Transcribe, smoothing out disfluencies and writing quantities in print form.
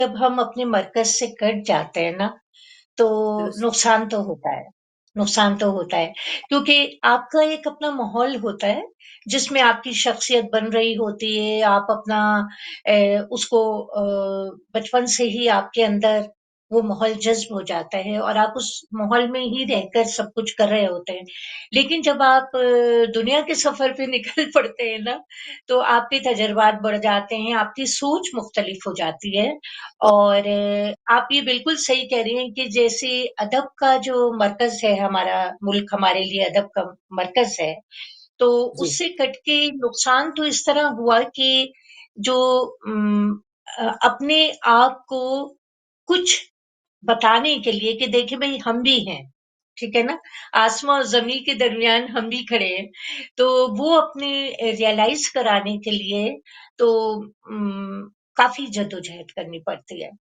जब हम अपने मरकज़ से कट जाते हैं ना, तो درست. नुकसान तो होता है, नुकसान तो होता है। क्योंकि आपका एक अपना माहौल होता है, जिसमें आपकी शख्सियत बन रही होती है, आप अपना उसको बचपन से ही आपके अंदर वो माहौल जज़्ब हो जाता है और आप उस माहौल में ही रहकर सब कुछ कर रहे होते हैं। लेकिन जब आप दुनिया के सफ़र पे निकल पड़ते हैं ना, तो आपके तजुर्बात बढ़ जाते हैं, आपकी सोच मुख्तलिफ हो जाती है और आप ये बिल्कुल सही कह रही हैं कि जैसे अदब का जो मरकज़ है हमारा मुल्क हमारे लिए अदब का मरकज़ है, तो جی. उससे कट के नुकसान तो इस तरह हुआ कि जो अपने आप को कुछ बताने के लिए कि देखिए भई हम भी हैं, ठीक है ना? आसमाँ और ज़मीन के दरमियान हम भी खड़े हैं। तो वो अपने रियलाइज़ कराने के लिए तो काफ़ी जद्दोजहद करनी पड़ती है।